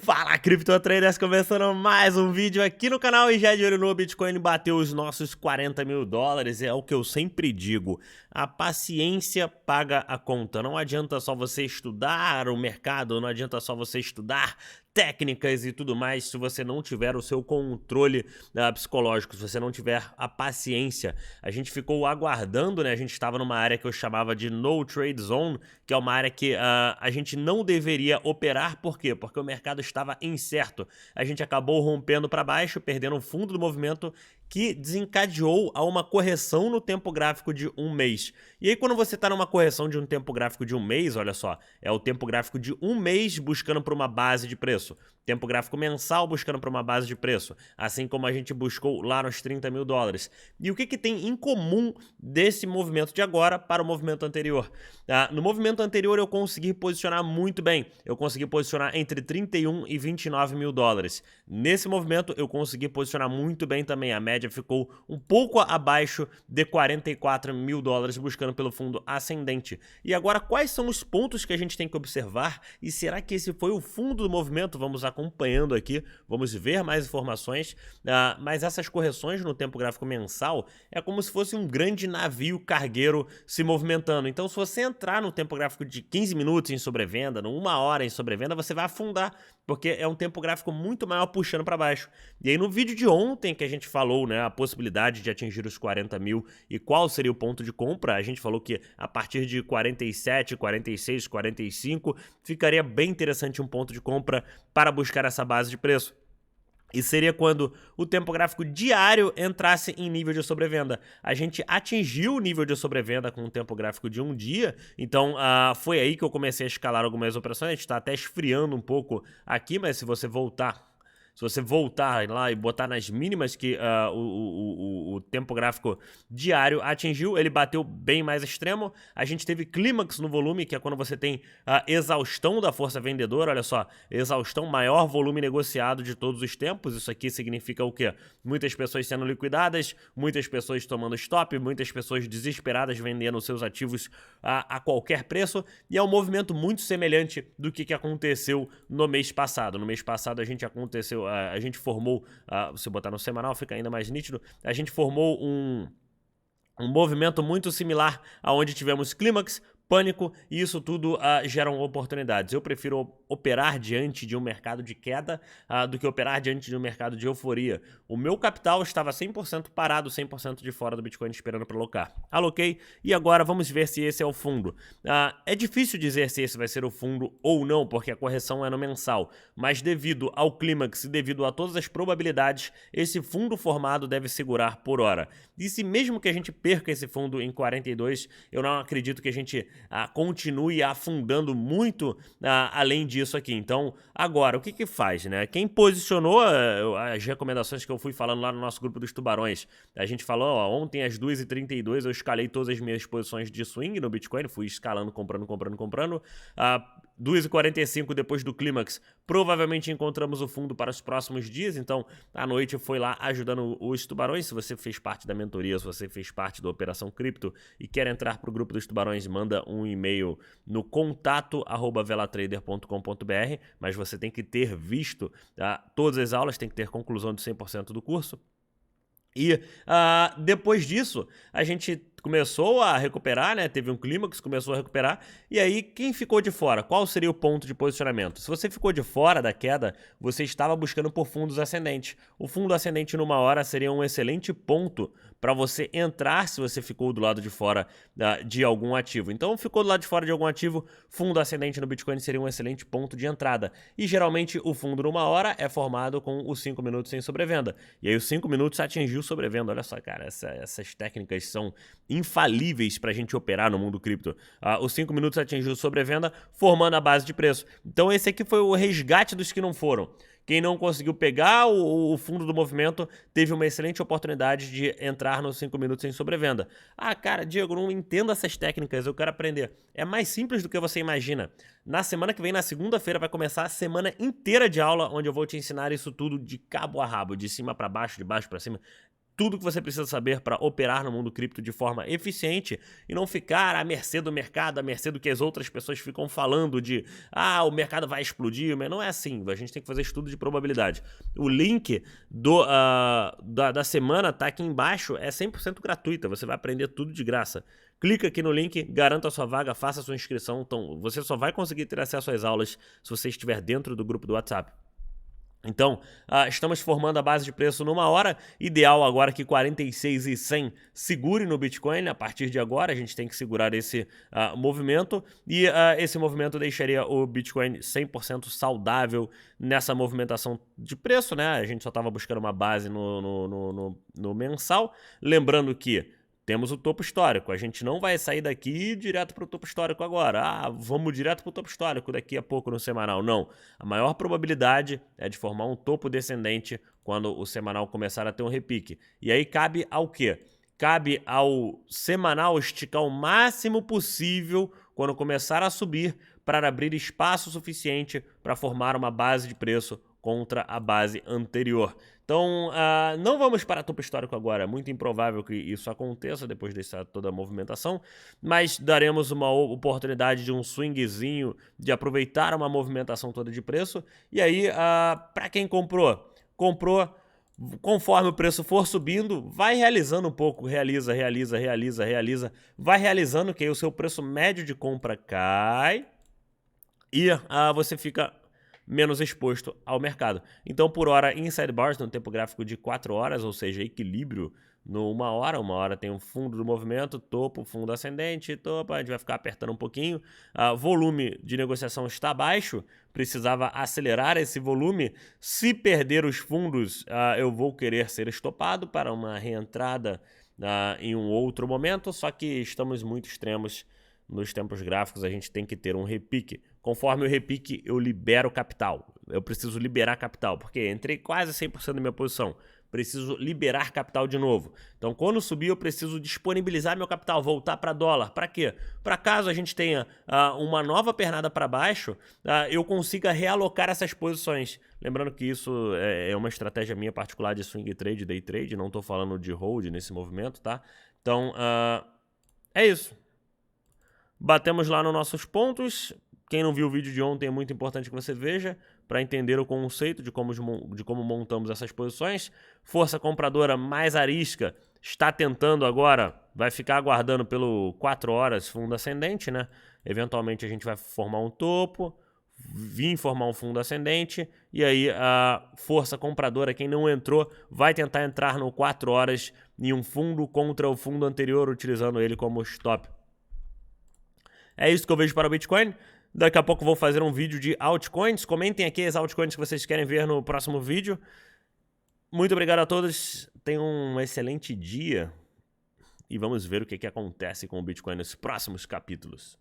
Fala, Crypto Traders, começando mais um vídeo aqui no canal e já de olho no Bitcoin bateu os nossos 40 mil dólares, é o que eu sempre digo, a paciência paga a conta, não adianta só você estudar o mercado, não adianta só você estudar técnicas e tudo mais se você não tiver o seu controle psicológico, se você não tiver a paciência. A gente ficou aguardando, né, a gente estava numa área que eu chamava de No Trade Zone, que é uma área que a gente não deveria operar, por quê? Porque o mercado estava incerto. A gente acabou rompendo para baixo, perdendo o fundo do movimento, que desencadeou a uma correção no tempo gráfico de um mês. E aí quando você está numa correção de um tempo gráfico de um mês, olha só, é o tempo gráfico de um mês buscando por uma base de preço. Tempo gráfico mensal buscando por uma base de preço, assim como a gente buscou lá nos 30 mil dólares. E o que tem em comum desse movimento de agora para o movimento anterior? No movimento anterior eu consegui posicionar muito bem, eu consegui posicionar entre 31 e 29 mil dólares. Nesse movimento eu consegui posicionar muito bem também, a média ficou um pouco abaixo de 44 mil dólares buscando pelo fundo ascendente. E agora quais são os pontos que a gente tem que observar e será que esse foi o fundo do movimento? Vamos acompanhando aqui, vamos ver mais informações, mas essas correções no tempo gráfico mensal é como se fosse um grande navio cargueiro se movimentando. Então se você entrar no tempo gráfico de 15 minutos em sobrevenda, numa hora em sobrevenda, você vai afundar, porque é um tempo gráfico muito maior puxando para baixo. E aí no vídeo de ontem que a gente falou, né, a possibilidade de atingir os 40 mil e qual seria o ponto de compra, a gente falou que a partir de 47, 46, 45 ficaria bem interessante um ponto de compra para buscar essa base de preço. E seria quando o tempo gráfico diário entrasse em nível de sobrevenda. A gente atingiu o nível de sobrevenda com o tempo gráfico de um dia, então foi aí que eu comecei a escalar algumas operações. A gente está até esfriando um pouco aqui, mas se você voltar lá e botar nas mínimas que o tempo gráfico diário atingiu, ele bateu bem mais extremo. A gente teve clímax no volume, que é quando você tem a exaustão da força vendedora. Olha só, exaustão, maior volume negociado de todos os tempos. Isso aqui significa o quê? Muitas pessoas sendo liquidadas, muitas pessoas tomando stop, muitas pessoas desesperadas vendendo seus ativos a qualquer preço. E é um movimento muito semelhante do que aconteceu no mês passado. No mês passado a gente formou, se botar no semanal fica ainda mais nítido, a gente formou um movimento muito similar aonde tivemos clímax, pânico e isso tudo geram oportunidades. Eu prefiro operar diante de um mercado de queda do que operar diante de um mercado de euforia. O meu capital estava 100% parado, 100% de fora do Bitcoin esperando para alocar. Aloquei e agora vamos ver se esse é o fundo. É difícil dizer se esse vai ser o fundo ou não, porque a correção é no mensal, mas devido ao clímax e devido a todas as probabilidades, esse fundo formado deve segurar por hora. E se mesmo que a gente perca esse fundo em 42, eu não acredito que a gente continue afundando muito além disso aqui. Então, agora, o que faz, né? Quem posicionou as recomendações que eu fui falando lá no nosso grupo dos tubarões, a gente falou, ó, ontem às 2h32 eu escalei todas as minhas posições de swing no Bitcoin, fui escalando, comprando, 2h45 depois do clímax, provavelmente encontramos o fundo para os próximos dias, então à noite eu fui lá ajudando os tubarões. Se você fez parte da mentoria, se você fez parte da Operação Cripto e quer entrar para o grupo dos tubarões, manda um e-mail no contato@velatrader.com.br, mas você tem que ter visto todas as aulas, tem que ter conclusão de 100% do curso. E depois disso, a gente começou a recuperar, né? Teve um clímax, começou a recuperar. E aí, quem ficou de fora? Qual seria o ponto de posicionamento? Se você ficou de fora da queda, você estava buscando por fundos ascendentes. O fundo ascendente numa hora seria um excelente ponto para você entrar se você ficou do lado de fora de algum ativo. Então, ficou do lado de fora de algum ativo, fundo ascendente no Bitcoin seria um excelente ponto de entrada. E geralmente o fundo numa hora é formado com os 5 minutos em sobrevenda. E aí os 5 minutos atingiu sobrevenda. Olha só, cara, essas técnicas são infalíveis para a gente operar no mundo cripto. Os 5 minutos atingiu sobrevenda, formando a base de preço. Então esse aqui foi o resgate dos que não foram. Quem não conseguiu pegar o fundo do movimento teve uma excelente oportunidade de entrar nos 5 minutos em sobrevenda. Cara, Diego, não entendo essas técnicas, eu quero aprender. É mais simples do que você imagina. Na semana que vem, na segunda-feira, vai começar a semana inteira de aula, onde eu vou te ensinar isso tudo de cabo a rabo, de cima para baixo, de baixo para cima. tudo que você precisa saber para operar no mundo cripto de forma eficiente e não ficar à mercê do mercado, à mercê do que as outras pessoas ficam falando de o mercado vai explodir, mas não é assim, a gente tem que fazer estudo de probabilidade. O link da semana tá aqui embaixo, é 100% gratuita, você vai aprender tudo de graça. Clica aqui no link, garanta a sua vaga, faça a sua inscrição, então você só vai conseguir ter acesso às aulas se você estiver dentro do grupo do WhatsApp. Então, estamos formando a base de preço numa hora, ideal agora que 46.100 segure no Bitcoin, a partir de agora a gente tem que segurar esse movimento, e esse movimento deixaria o Bitcoin 100% saudável nessa movimentação de preço, né? A gente só estava buscando uma base no mensal, lembrando que temos o topo histórico, a gente não vai sair daqui direto para o topo histórico agora. Vamos direto para o topo histórico daqui a pouco no semanal. Não, a maior probabilidade é de formar um topo descendente quando o semanal começar a ter um repique. E aí cabe ao quê? Cabe ao semanal esticar o máximo possível quando começar a subir para abrir espaço suficiente para formar uma base de preço contra a base anterior. Então, não vamos para topo histórico agora, é muito improvável que isso aconteça depois dessa toda a movimentação, mas daremos uma oportunidade de um swingzinho, de aproveitar uma movimentação toda de preço, e aí, para quem comprou, conforme o preço for subindo, vai realizando um pouco, realiza, vai realizando que aí o seu preço médio de compra cai, e você fica menos exposto ao mercado. Então, por hora, inside bars no tempo gráfico de 4 horas, ou seja, equilíbrio no 1 hora. 1 hora tem um fundo do movimento, topo, fundo ascendente, topo, a gente vai ficar apertando um pouquinho. Volume de negociação está baixo, precisava acelerar esse volume. Se perder os fundos, eu vou querer ser estopado para uma reentrada em um outro momento, só que estamos muito extremos nos tempos gráficos, a gente tem que ter um repique. Conforme o repique, eu libero capital. Eu preciso liberar capital, porque entrei quase 100% da minha posição. Preciso liberar capital de novo. Então, quando subir, eu preciso disponibilizar meu capital, voltar para dólar. Para quê? Para caso a gente tenha uma nova pernada para baixo, eu consiga realocar essas posições. Lembrando que isso é uma estratégia minha particular de swing trade, day trade. Não estou falando de hold nesse movimento, tá? Então, é isso. Batemos lá nos nossos pontos. Quem não viu o vídeo de ontem é muito importante que você veja para entender o conceito de como montamos essas posições. Força compradora mais arisca está tentando agora, vai ficar aguardando pelo 4 horas fundo ascendente, né? Eventualmente a gente vai formar um topo, vir formar um fundo ascendente, e aí a força compradora, quem não entrou, vai tentar entrar no 4 horas em um fundo contra o fundo anterior, utilizando ele como stop. É isso que eu vejo para o Bitcoin. Daqui a pouco vou fazer um vídeo de altcoins. Comentem aqui as altcoins que vocês querem ver no próximo vídeo. Muito obrigado a todos. Tenham um excelente dia. E vamos ver o que acontece com o Bitcoin nos próximos capítulos.